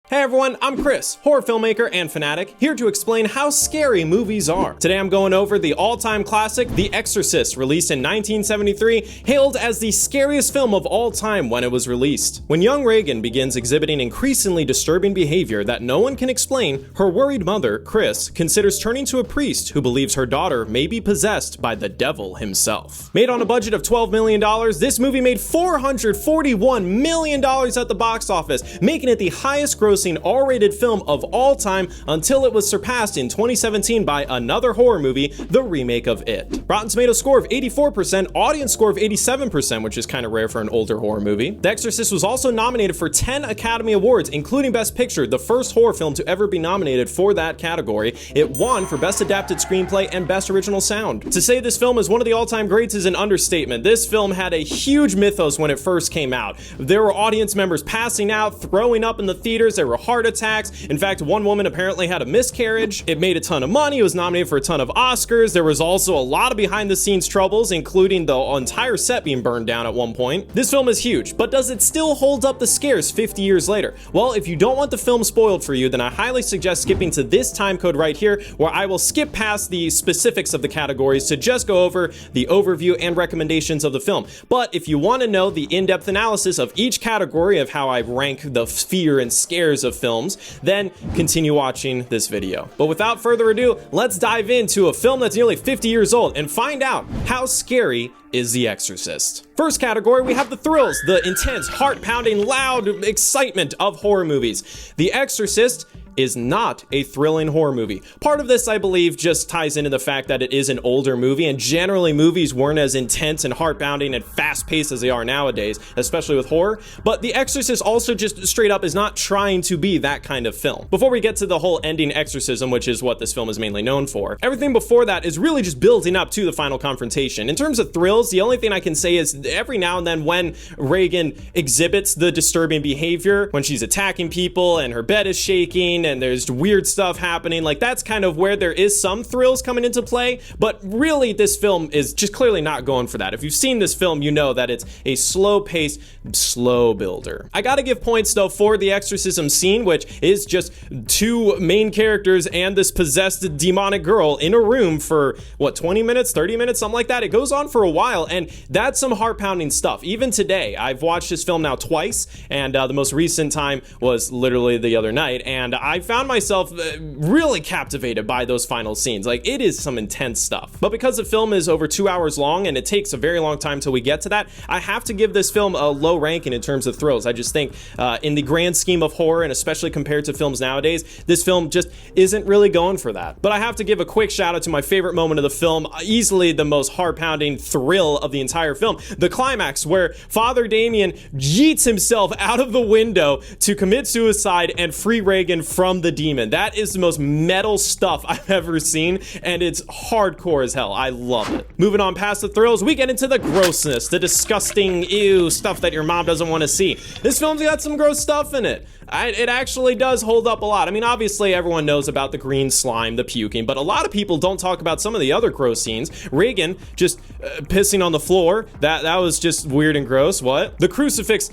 Hey everyone, I'm Chris, horror filmmaker and fanatic, here to explain how scary movies are. Today I'm going over the all-time classic, The Exorcist, released in 1973, hailed as the scariest film of all time when it was released. When young Regan begins exhibiting increasingly disturbing behavior that no one can explain, her worried mother, Chris, considers turning to a priest who believes her daughter may be possessed by the devil himself. Made on a budget of $12 million, this movie made $441 million at the box office, making it the highest grossing R-rated film of all time until it was surpassed in 2017 by another horror movie, the remake of It. Rotten Tomatoes score of 84%, audience score of 87%, which is kind of rare for an older horror movie. The Exorcist was also nominated for 10 Academy Awards, including Best Picture, the first horror film to ever be nominated for that category. It won for Best Adapted Screenplay and Best Original Sound. To say this film is one of the all-time greats is an understatement. This film had a huge mythos when it first came out. There were audience members passing out, throwing up in the theaters, there were heart attacks. In fact, one woman apparently had a miscarriage. It made a ton of money. It was nominated for a ton of Oscars. There was also a lot of behind-the-scenes troubles, including the entire set being burned down at one point. This film is huge, but does it still hold up the scares 50 years later? Well, if you don't want the film spoiled for you, then I highly suggest skipping to this time code right here, where I will skip past the specifics of the categories to just go over the overview and recommendations of the film. But if you want to know the in-depth analysis of each category of how I rank the fear and scares of films, then continue watching this video. But without further ado, let's dive into a film that's nearly 50 years old and find out how scary is The Exorcist. First category, we have the thrills, the intense, heart-pounding, loud excitement of horror movies. The Exorcist is not a thrilling horror movie. Part of this, I believe, just ties into the fact that it is an older movie, and generally movies weren't as intense and heart-pounding and fast-paced as they are nowadays, especially with horror. But The Exorcist also just straight up is not trying to be that kind of film. Before we get to the whole ending exorcism, which is what this film is mainly known for, everything before that is really just building up to the final confrontation. In terms of thrills, the only thing I can say is every now and then when Regan exhibits the disturbing behavior, when she's attacking people and her bed is shaking and there's weird stuff happening, like that's kind of where there is some thrills coming into play, but really this film is just clearly not going for that. If you've seen this film, you know that it's a slow-paced, slow builder. I gotta give points though for the exorcism scene, which is just two main characters and this possessed demonic girl in a room for, what, 20 minutes, 30 minutes, something like that. It goes on for a while, and that's some heart-pounding stuff. Even today, I've watched this film now twice, and the most recent time was literally the other night, and I found myself really captivated by those final scenes. Like, it is some intense stuff. But because the film is over 2 hours long and it takes a very long time till we get to that, I have to give this film a low ranking in terms of thrills. I just think in the grand scheme of horror, and especially compared to films nowadays, this film just isn't really going for that. But I have to give a quick shout out to my favorite moment of the film, easily the most heart-pounding thrill of the entire film. The climax where Father Damien yeets himself out of the window to commit suicide and free Regan from the demon. That is the most metal stuff I've ever seen, and it's hardcore as hell. I love it. Moving on past the thrills, we get into the grossness, the disgusting, ew stuff that your mom doesn't want to see. This film's got some gross stuff in it. It actually does hold up a lot. I mean, obviously everyone knows about the green slime, the puking, but a lot of people don't talk about some of the other gross scenes. Regan just pissing on the floor. That was just weird and gross. What? The crucifix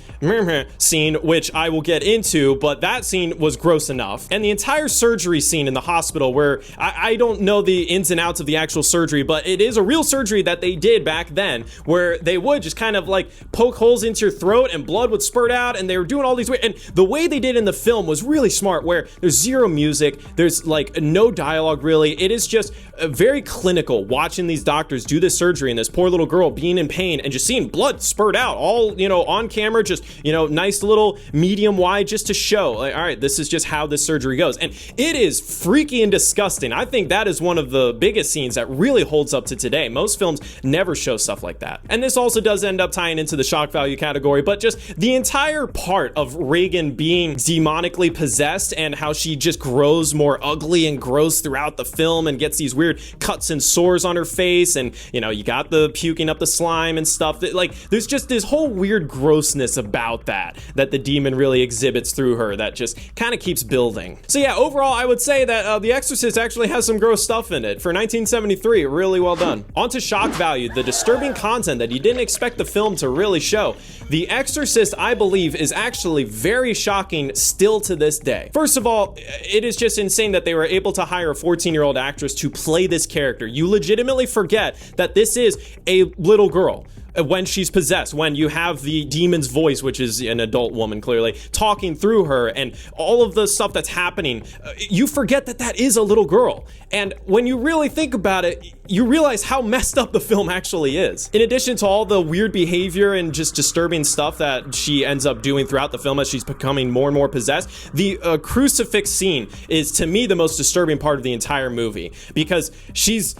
scene, which I will get into, but that scene was gross enough. And the entire surgery scene in the hospital, where I don't know the ins and outs of the actual surgery, but it is a real surgery that they did back then, where they would just kind of like poke holes into your throat and blood would spurt out, and they were doing all these weird, and the way they did in the film was really smart, where there's zero music, there's like no dialogue really. It is just very clinical watching these doctors do this surgery and this poor little girl being in pain and just seeing blood spurt out all, you know, on camera, just, you know, nice little medium wide just to show, like, all right, this is just how this surgery goes. And it is freaky and disgusting. I think that is one of the biggest scenes that really holds up to today. Most films never show stuff like that. And this also does end up tying into the shock value category, but just the entire part of Regan being demonically possessed and how she just grows more ugly and gross throughout the film and gets these weird cuts and sores on her face, and, you know, you got the puking up the slime and stuff. That, like, there's just this whole weird grossness about that the demon really exhibits through her that just kind of keeps building. So yeah, overall, I would say that The Exorcist actually has some gross stuff in it. For 1973, really well done. On to shock value, the disturbing content that you didn't expect the film to really show. The Exorcist, I believe, is actually very shocking shocking still to this day. First of all, it is just insane that they were able to hire a 14-year-old actress to play this character. You legitimately forget that this is a little girl when she's possessed, when you have the demon's voice, which is an adult woman clearly, talking through her, and all of the stuff that's happening, you forget that that is a little girl. And when you really think about it, you realize how messed up the film actually is. In addition to all the weird behavior and just disturbing stuff that she ends up doing throughout the film as she's becoming more and more possessed, the crucifix scene is, to me, the most disturbing part of the entire movie, because she's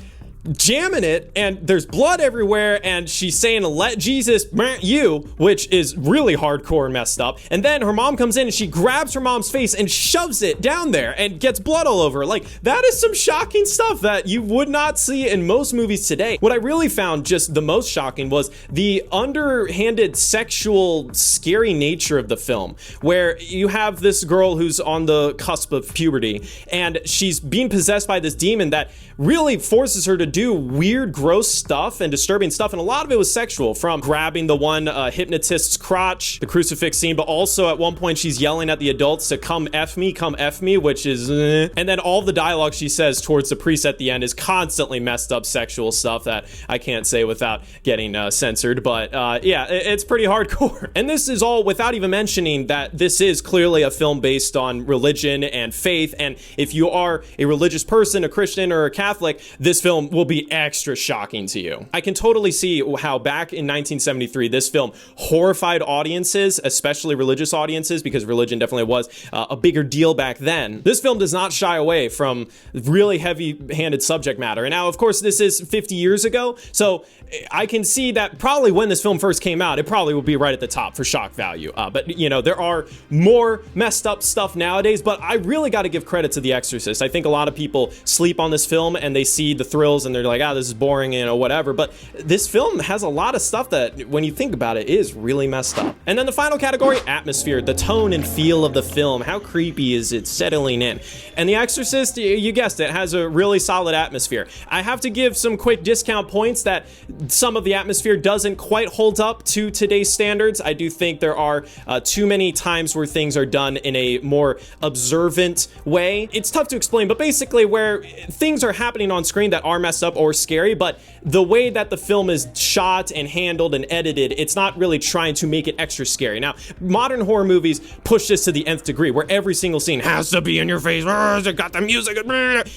jamming it and there's blood everywhere and she's saying, "Let Jesus you," which is really hardcore and messed up. And then her mom comes in and she grabs her mom's face and shoves it down there and gets blood all over. Like, that is some shocking stuff that you would not see in most movies today. What I really found just the most shocking was the underhanded sexual scary nature of the film, where you have this girl who's on the cusp of puberty and she's being possessed by this demon that really forces her to do weird, gross stuff and disturbing stuff, and a lot of it was sexual, from grabbing the one hypnotist's crotch, the crucifix scene, but also at one point she's yelling at the adults to come F me, which is and then all the dialogue she says towards the priest at the end is constantly messed up sexual stuff that I can't say without getting censored, but yeah, it's pretty hardcore. And this is all without even mentioning that this is clearly a film based on religion and faith, and if you are a religious person, a Christian or a Catholic, this film will be extra shocking to you. I can totally see how back in 1973, this film horrified audiences, especially religious audiences, because religion definitely was a bigger deal back then. This film does not shy away from really heavy-handed subject matter. And now, of course, this is 50 years ago, so I can see that probably when this film first came out, it probably would be right at the top for shock value. But, you know, there are more messed up stuff nowadays, but I really got to give credit to The Exorcist. I think a lot of people sleep on this film and they see the thrills and they're like, this is boring, you know, whatever. But this film has a lot of stuff that, when you think about it, is really messed up. And then the final category, atmosphere, the tone and feel of the film. How creepy is it settling in? And The Exorcist, you guessed it, has a really solid atmosphere. I have to give some quick discount points that some of the atmosphere doesn't quite hold up to today's standards. I do think there are too many times where things are done in a more observant way. It's tough to explain, but basically where things are happening on screen that are messed up or scary, but the way that the film is shot and handled and edited, it's not really trying to make it extra scary. Now, modern horror movies push this to the nth degree, where every single scene has to be in your face, it got the music,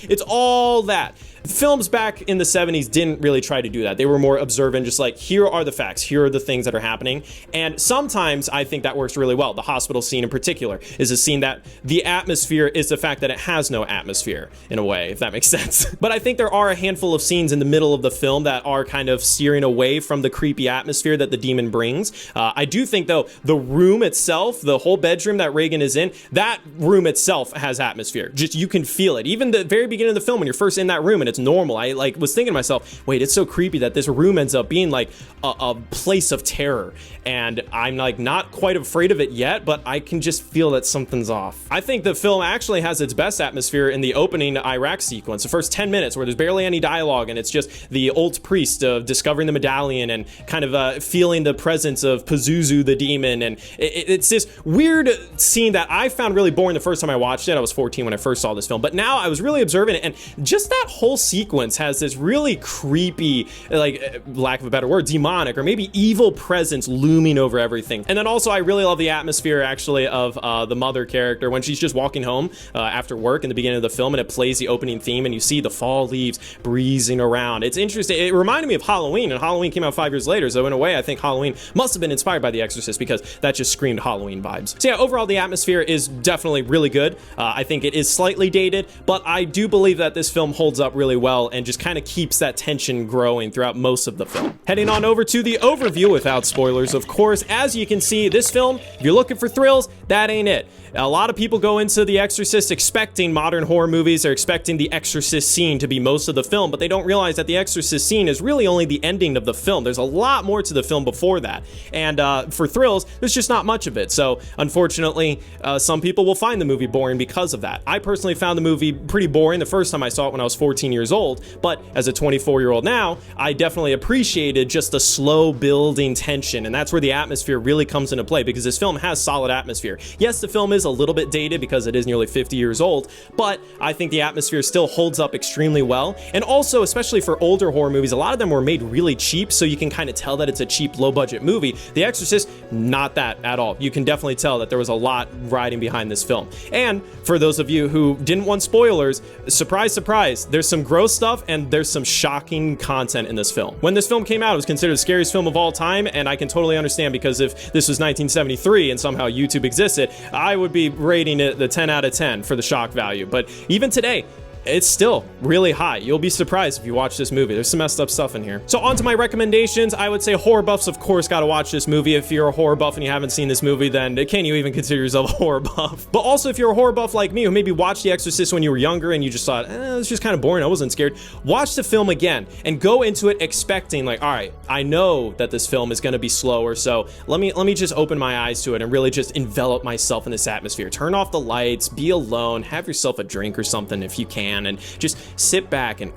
it's all that. Films back in the 70s didn't really try to do that. They were more observant, just like, here are the facts, here are the things that are happening. And sometimes I think that works really well. The hospital scene in particular is a scene that the atmosphere is the fact that it has no atmosphere, in a way, if that makes sense. But I think there are a handful of scenes in the middle of the film that are kind of steering away from the creepy atmosphere that the demon brings. I do think, though, the room itself, the whole bedroom that Reagan is in, that room itself has atmosphere. Just, you can feel it. Even the very beginning of the film, when you're first in that room and it's normal, I was thinking to myself, wait, it's so creepy that this room ends up being like a place of terror, and I'm like not quite afraid of it yet, but I can just feel that something's off. I think the film actually has its best atmosphere in the opening Iraq sequence, the first 10 minutes, where there's barely any dialogue and it's just the old priest discovering the medallion and kind of feeling the presence of Pazuzu the demon, and it's this weird scene that I found really boring the first time I watched it. I was 14 when I first saw this film, but now I was really observing it, and just that whole sequence has this really creepy, like, lack of a better word, demonic or maybe evil presence looming over everything. And then also I really love the atmosphere actually of the mother character when she's just walking home after work in the beginning of the film, and it plays the opening theme and you see the fall leaves breezing around. It's interesting. It reminded me of Halloween, and Halloween came out 5 years later, so in a way I think Halloween must have been inspired by The Exorcist, because that just screamed Halloween vibes. So yeah, overall the atmosphere is definitely really good. I think it is slightly dated, but I do believe that this film holds up really well and just kind of keeps that tension growing throughout most of the film. Heading on over to the overview without spoilers, of course. As you can see, this film, if you're looking for thrills, that ain't it. A lot of people go into The Exorcist expecting modern horror movies. They're expecting the Exorcist scene to be most of the film, but they don't realize that the Exorcist scene is really only the ending of the film. There's a lot more to the film before that. And for thrills, there's just not much of it. So unfortunately, some people will find the movie boring because of that. I personally found the movie pretty boring the first time I saw it when I was 14 years old, but as a 24-year-old now, I definitely appreciated just the slow building tension, and that's where the atmosphere really comes into play, because this film has solid atmosphere. Yes, the film is a little bit dated because it is nearly 50 years old, but I think the atmosphere still holds up extremely well. And also, especially for older horror movies, a lot of them were made really cheap, so you can kind of tell that it's a cheap, low-budget movie. The Exorcist, not that at all. You can definitely tell that there was a lot riding behind this film. And for those of you who didn't want spoilers, surprise, surprise, there's some gross stuff and there's some shocking content in this film. When this film came out, it was considered the scariest film of all time, and I can totally understand, because if this was 1973 and somehow YouTube existed, I would be rating it the 10 out of 10 for the shock value. But even today, it's still really high. You'll be surprised if you watch this movie. There's some messed up stuff in here. So on to my recommendations. I would say horror buffs, of course, gotta watch this movie. If you're a horror buff and you haven't seen this movie, then can you even consider yourself a horror buff? But also, if you're a horror buff like me, who maybe watched The Exorcist when you were younger and you just thought, it's just kind of boring, I wasn't scared, watch the film again and go into it expecting, like, all right, I know that this film is gonna be slower, so let me just open my eyes to it and really just envelop myself in this atmosphere. Turn off the lights, be alone, have yourself a drink or something if you can, and just sit back and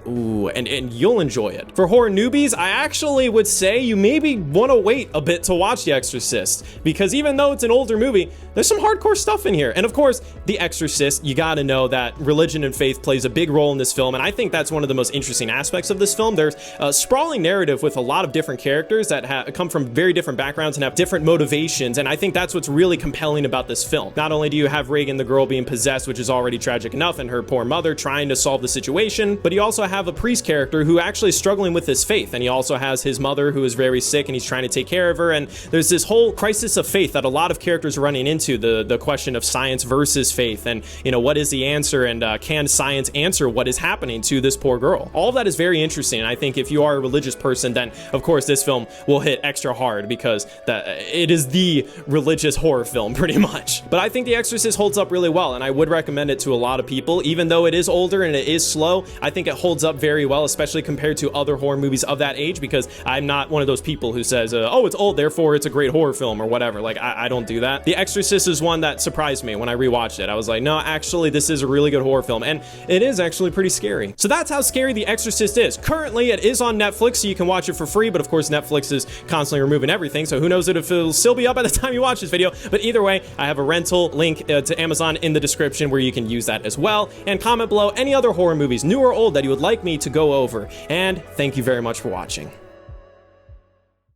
and you'll enjoy it. For horror newbies, I actually would say you maybe want to wait a bit to watch The Exorcist, because even though it's an older movie, there's some hardcore stuff in here. And of course, The Exorcist, you gotta know that religion and faith plays a big role in this film, and I think that's one of the most interesting aspects of this film. There's a sprawling narrative with a lot of different characters that come from very different backgrounds and have different motivations, and I think that's what's really compelling about this film. Not only do you have Reagan, the girl, being possessed, which is already tragic enough, and her poor mother trying to solve the situation, but you also have a priest character who actually is struggling with his faith, and he also has his mother who is very sick and he's trying to take care of her, and there's this whole crisis of faith that a lot of characters are running into, the question of science versus faith, and what is the answer, and can science answer what is happening to this poor girl? All of that is very interesting, and I think if you are a religious person, then of course this film will hit extra hard, because it is the religious horror film pretty much. But I think The Exorcist holds up really well, and I would recommend it to a lot of people. Even though it is older and it is slow, I think it holds up very well, especially compared to other horror movies of that age, because I'm not one of those people who says, oh, it's old, therefore it's a great horror film or whatever. Like, I don't do that. The Exorcist is one that surprised me when I rewatched it. I was like, no, actually, this is a really good horror film, and it is actually pretty scary. So that's how scary The Exorcist is. Currently, it is on Netflix, so you can watch it for free, but of course, Netflix is constantly removing everything, so who knows if it'll still be up by the time you watch this video. But either way, I have a rental link to Amazon in the description where you can use that as well, and comment below any other horror movies, new or old, that you would like me to go over. And thank you very much for watching.